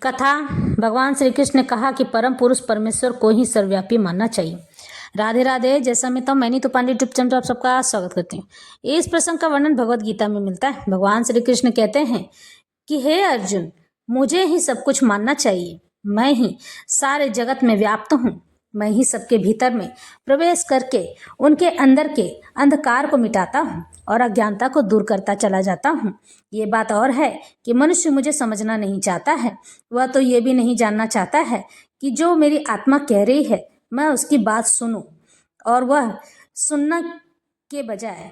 कथा। भगवान श्री कृष्ण ने कहा कि परम पुरुष परमेश्वर को ही सर्वव्यापी मानना चाहिए। राधे राधे। जैसा मैं तो मैनी तूफान यूट्यूब चैनल पर आप सबका स्वागत करती हूँ। इस प्रसंग का वर्णन भगवत गीता में मिलता है। भगवान श्री कृष्ण कहते हैं कि हे अर्जुन, मुझे ही सब कुछ मानना चाहिए। मैं ही सारे जगत में व्याप्त हूँ। मैं ही सबके भीतर में प्रवेश करके उनके अंदर के अंधकार को मिटाता हूँ और अज्ञानता को दूर करता चला जाता हूँ। ये बात और है कि मनुष्य मुझे समझना नहीं चाहता है। वह तो ये भी नहीं जानना चाहता है कि जो मेरी आत्मा कह रही है मैं उसकी बात सुनूं, और वह सुनना के बजाय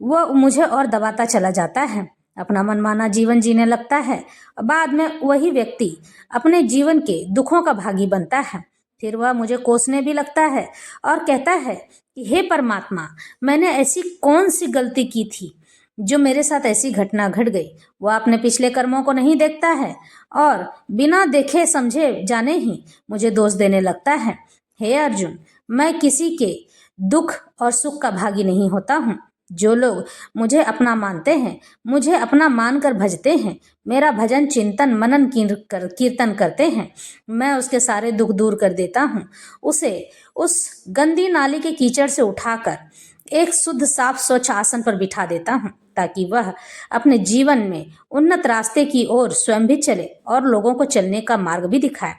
वह मुझे और दबाता चला जाता है, अपना मनमाना जीवन जीने लगता है। बाद में वही व्यक्ति अपने जीवन के दुखों का भागी बनता है। फिर वह मुझे कोसने भी लगता है और कहता है कि हे परमात्मा, मैंने ऐसी कौन सी गलती की थी जो मेरे साथ ऐसी घटना घट गई। वह अपने पिछले कर्मों को नहीं देखता है और बिना देखे समझे जाने ही मुझे दोष देने लगता है। हे अर्जुन, मैं किसी के दुख और सुख का भागी नहीं होता हूँ। जो लोग मुझे अपना मानते हैं, मुझे अपना मानकर भजते हैं, मेरा भजन चिंतन मनन कीर्तन करते हैं, मैं उसके सारे दुख दूर कर देता हूँ। उसे उस गंदी नाली के कीचड़ से उठाकर एक शुद्ध साफ स्वच्छ आसन पर बिठा देता हूँ, ताकि वह अपने जीवन में उन्नत रास्ते की ओर स्वयं भी चले और लोगों को चलने का मार्ग भी दिखाए।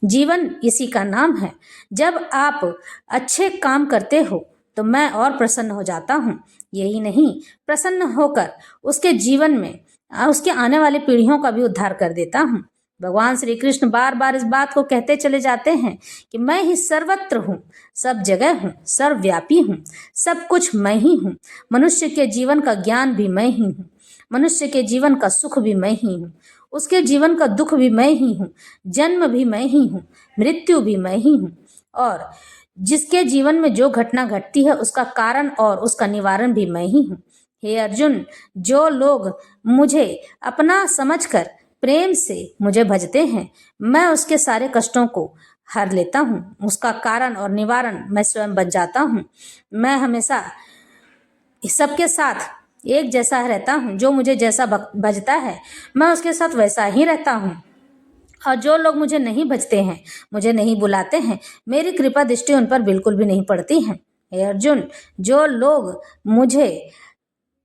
जीवन इसी का नाम है। जब आप अच्छे काम करते हो तो मैं और प्रसन्न हो जाता हूँ। यही नहीं, प्रसन्न होकर उसके जीवन में उसके आने वाली पीढ़ियों का भी उद्धार कर देता हूँ। भगवान श्री कृष्ण बार बार इस बात को कहते चले जाते हैं कि मैं ही सर्वत्र हूँ, सब जगह हूँ, सर्वव्यापी हूँ, सब कुछ मैं ही हूँ। मनुष्य के जीवन का ज्ञान भी मैं ही हूँ, मनुष्य के जीवन का सुख भी मैं ही हूँ, उसके जीवन का दुख भी मैं ही हूँ, जन्म भी मैं ही हूँ, मृत्यु भी मैं ही हूँ, और जिसके जीवन में जो घटना घटती है उसका कारण और उसका निवारण भी मैं ही हूँ। हे अर्जुन, जो लोग मुझे अपना समझकर प्रेम से मुझे भजते हैं, मैं उसके सारे कष्टों को हर लेता हूँ। उसका कारण और निवारण मैं स्वयं बन जाता हूँ। मैं हमेशा सबके साथ एक जैसा रहता हूँ। जो मुझे जैसा भजता है मैं उसके साथ वैसा ही रहता हूँ, और जो लोग मुझे नहीं भजते हैं, मुझे नहीं बुलाते हैं, मेरी कृपा दृष्टि उन पर बिल्कुल भी नहीं पड़ती है। हे अर्जुन, जो लोग मुझे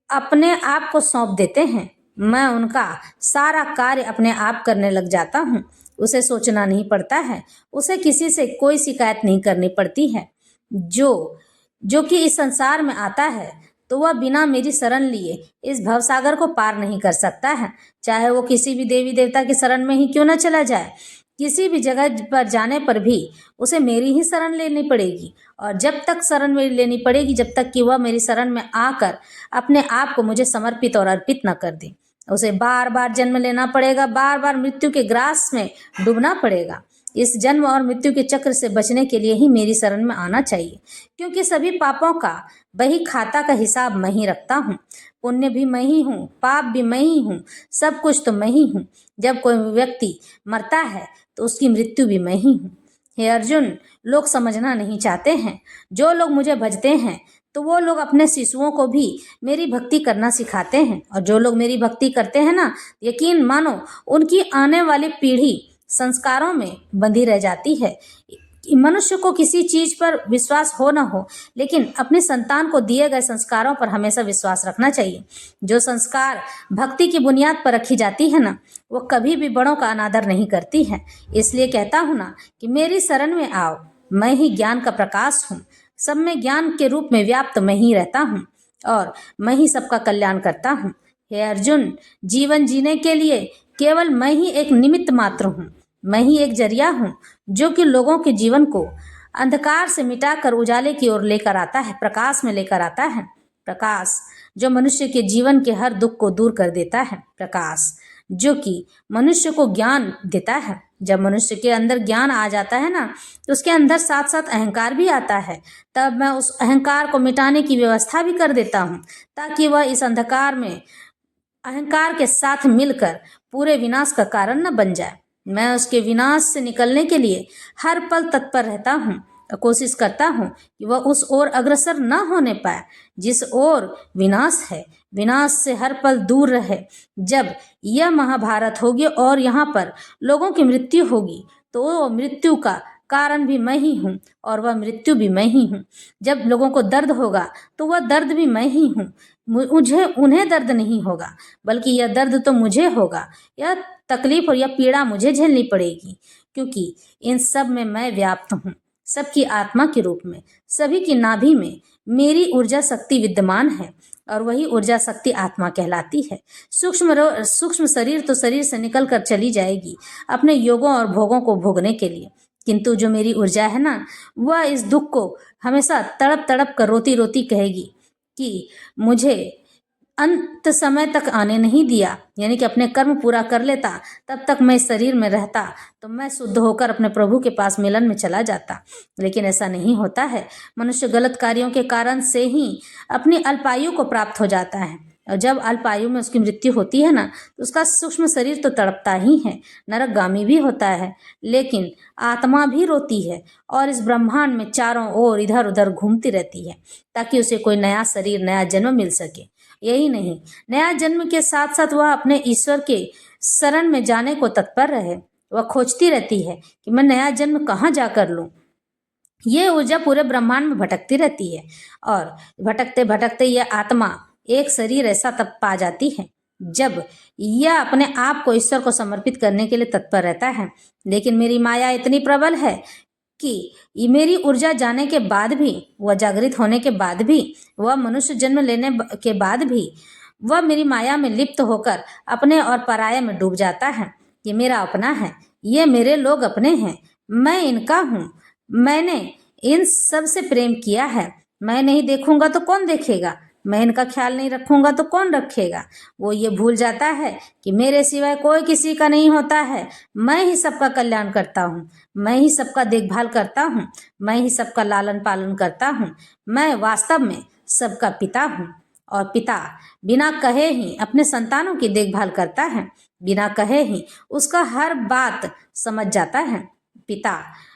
अपने आप को सौंप देते हैं, मैं उनका सारा कार्य अपने आप करने लग जाता हूँ। उसे सोचना नहीं पड़ता है, उसे किसी से कोई शिकायत नहीं करनी पड़ती है। जो कि इस संसार में आता है तो वह बिना मेरी शरण लिए इस भवसागर को पार नहीं कर सकता है। चाहे वो किसी भी देवी देवता की शरण में ही क्यों न चला जाए, किसी भी जगह पर जाने पर भी उसे मेरी ही शरण लेनी पड़ेगी। और जब तक शरण मेरी लेनी पड़ेगी, जब तक कि वह मेरी शरण में आकर अपने आप को मुझे समर्पित और अर्पित न कर दे। उसे बार बार जन्म लेना पड़ेगा, बार बार मृत्यु के ग्रास में डूबना पड़ेगा। इस जन्म और मृत्यु के चक्र से बचने के लिए ही मेरी शरण में आना चाहिए, क्योंकि सभी पापों का बही खाता का हिसाब मैं ही रखता हूँ। पुण्य भी मैं ही हूँ, पाप भी मैं ही हूँ, सब कुछ तो मैं ही हूँ। जब कोई व्यक्ति मरता है तो उसकी मृत्यु भी मैं ही हूँ। हे अर्जुन, लोग समझना नहीं चाहते हैं। जो लोग मुझे भजते हैं तो वो लोग अपने शिशुओं को भी मेरी भक्ति करना सिखाते हैं, और जो लोग मेरी भक्ति करते हैं ना, यकीन मानो उनकी आने वाली पीढ़ी संस्कारों में बंधी रह जाती है। मनुष्य को किसी चीज पर विश्वास हो ना हो, लेकिन अपनी संतान को दिए गए संस्कारों पर हमेशा विश्वास रखना चाहिए। जो संस्कार भक्ति की बुनियाद पर रखी जाती है ना, वो कभी भी बड़ों का अनादर नहीं करती है। इसलिए कहता हूँ ना कि मेरी शरण में आओ। मैं ही ज्ञान का प्रकाश हूँ, सब में ज्ञान के रूप में व्याप्त मैं ही रहता हूँ, और मैं ही सबका कल्याण करता हूँ। हे अर्जुन, जीवन जीने के लिए केवल मैं ही एक निमित्त मात्र हूँ। मैं ही एक जरिया हूँ जो कि लोगों के जीवन को अंधकार से मिटाकर उजाले की ओर लेकर आता है, प्रकाश में लेकर आता है। प्रकाश जो मनुष्य के जीवन के हर दुख को दूर कर देता है। प्रकाश जो कि मनुष्य को ज्ञान देता है। जब मनुष्य के अंदर ज्ञान आ जाता है ना, तो उसके अंदर साथ साथ अहंकार भी आता है। तब मैं उस अहंकार को मिटाने की व्यवस्था भी कर देता हूँ, ताकि वह इस अंधकार में अहंकार के साथ मिलकर पूरे विनाश का कारण न बन जाए। मैं उसके विनाश से निकलने के लिए हर पल तत्पर रहता हूँ। कोशिश करता हूँ कि वह उस ओर अग्रसर न होने पाए जिस ओर विनाश है, विनाश से हर पल दूर रहे। जब यह महाभारत होगी और यहाँ पर लोगों की मृत्यु होगी तो मृत्यु का कारण भी मैं ही हूँ और वह मृत्यु भी मैं ही हूँ। जब लोगों को दर्द होगा तो वह दर्द भी मैं ही हूँ। मुझे उन्हें दर्द नहीं होगा बल्कि यह दर्द तो मुझे होगा। यह तकलीफ और यह पीड़ा मुझे झेलनी पड़ेगी क्योंकि इन सब में मैं व्याप्त हूँ। सबकी आत्मा के रूप में, सभी की नाभि में मेरी ऊर्जा शक्ति विद्यमान है और वही ऊर्जा शक्ति आत्मा कहलाती है। सूक्ष्म शरीर तो शरीर से निकल कर चली जाएगी अपने योगों और भोगों को भोगने के लिए, किंतु जो मेरी ऊर्जा है ना, वह इस दुख को हमेशा तड़प तड़प कर रोती रोती कहेगी कि मुझे अंत समय तक आने नहीं दिया, यानी कि अपने कर्म पूरा कर लेता तब तक मैं शरीर में रहता तो मैं शुद्ध होकर अपने प्रभु के पास मिलन में चला जाता। लेकिन ऐसा नहीं होता है। मनुष्य गलत कार्यों के कारण से ही अपनी अल्पायु को प्राप्त हो जाता है और जब अल्पायु में उसकी मृत्यु होती है ना तो उसका सूक्ष्म शरीर तो तड़पता ही है, नरकगामी भी होता है, लेकिन आत्मा भी रोती है और इस ब्रह्मांड में चारों ओर इधर उधर घूमती रहती है ताकि उसे कोई नया शरीर, नया जन्म मिल सके। यही नहीं, नया जन्म के साथ साथ वह अपने ईश्वर के शरण में जाने को तत्पर रहे। वह खोजती रहती है कि मैं नया जन्म कहाँ जाकर लूँ। ये ऊर्जा पूरे ब्रह्मांड में भटकती रहती है और भटकते भटकते यह आत्मा एक शरीर ऐसा तब पा जाती है जब यह अपने आप को ईश्वर को समर्पित करने के लिए तत्पर रहता है। लेकिन मेरी माया इतनी प्रबल है कि मेरी ऊर्जा जाने के बाद भी, वह जागृत होने के बाद भी, वह मनुष्य जन्म लेने के बाद भी वह मेरी माया में लिप्त होकर अपने और पराये में डूब जाता है। ये मेरा अपना है, ये मेरे लोग अपने हैं, मैं इनका हूँ, मैंने इन सब से प्रेम किया है, मैं नहीं देखूंगा तो कौन देखेगा, मैं इनका ख्याल नहीं रखूंगा तो कौन रखेगा। वो ये भूल जाता है कि मेरे सिवाय कोई किसी का नहीं होता है, मैं ही सबका कल्याण करता हूँ, मैं ही सबका देखभाल करता हूँ, मैं ही सबका लालन पालन करता हूँ, मैं वास्तव में सबका पिता हूँ। और पिता बिना कहे ही अपने संतानों की देखभाल करता है, बिना कहे ही उसका हर बात समझ जाता है। पिता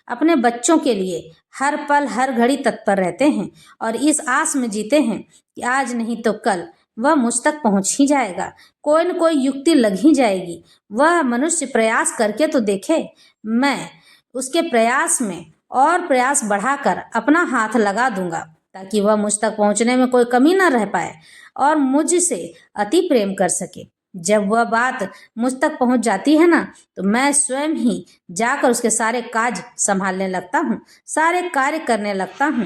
अपने बच्चों के लिए हर पल हर घड़ी तत्पर रहते हैं और इस आस में जीते हैं कि आज नहीं तो कल वह मुझ तक पहुंच ही जाएगा, कोई न कोई युक्ति लग ही जाएगी। वह मनुष्य प्रयास करके तो देखे, मैं उसके प्रयास में और प्रयास बढ़ाकर अपना हाथ लगा दूंगा ताकि वह मुझ तक पहुंचने में कोई कमी न रह पाए और मुझसे अति प्रेम कर सके। जब वह बात मुझ तक पहुंच जाती है ना तो मैं स्वयं ही जाकर उसके सारे काज संभालने लगता हूँ, सारे कार्य करने लगता हूँ।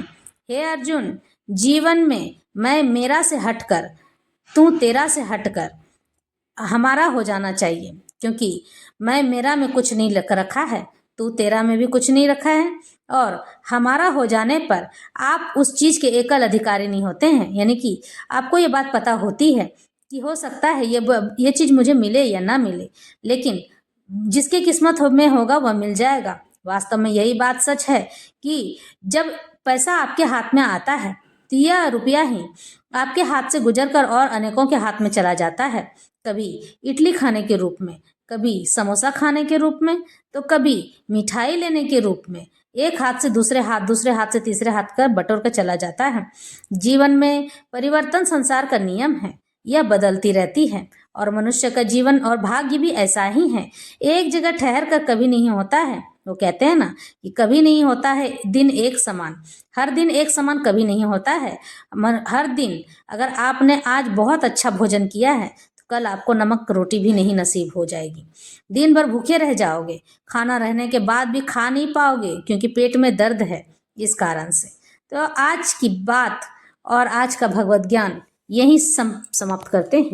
हे अर्जुन, जीवन में मैं मेरा से हटकर, तू तेरा से हटकर हमारा हो जाना चाहिए, क्योंकि मैं मेरा में कुछ नहीं रखा है, तू तेरा में भी कुछ नहीं रखा है और हमारा हो जाने पर आप उस चीज़ के एकल अधिकारी नहीं होते हैं। यानी कि आपको ये बात पता होती है कि हो सकता है ये चीज़ मुझे मिले या ना मिले, लेकिन जिसकी किस्मत में होगा वह मिल जाएगा। वास्तव में यही बात सच है कि जब पैसा आपके हाथ में आता है तो यह रुपया ही आपके हाथ से गुजरकर और अनेकों के हाथ में चला जाता है। कभी इडली खाने के रूप में, कभी समोसा खाने के रूप में, तो कभी मिठाई लेने के रूप में, एक हाथ से दूसरे हाथ से तीसरे हाथ का बटोर कर चला जाता है। जीवन में परिवर्तन संसार का नियम है, यह बदलती रहती है और मनुष्य का जीवन और भाग्य भी ऐसा ही है, एक जगह ठहर कर कभी नहीं होता है। वो कहते हैं ना कि कभी नहीं होता है दिन एक समान, हर दिन एक समान कभी नहीं होता है। हर दिन अगर आपने आज बहुत अच्छा भोजन किया है तो कल आपको नमक रोटी भी नहीं नसीब हो जाएगी, दिन भर भूखे रह जाओगे, खाना रहने के बाद भी खा नहीं पाओगे क्योंकि पेट में दर्द है इस कारण से। तो आज की बात और आज का भगवत ज्ञान यही समाप्त करते हैं।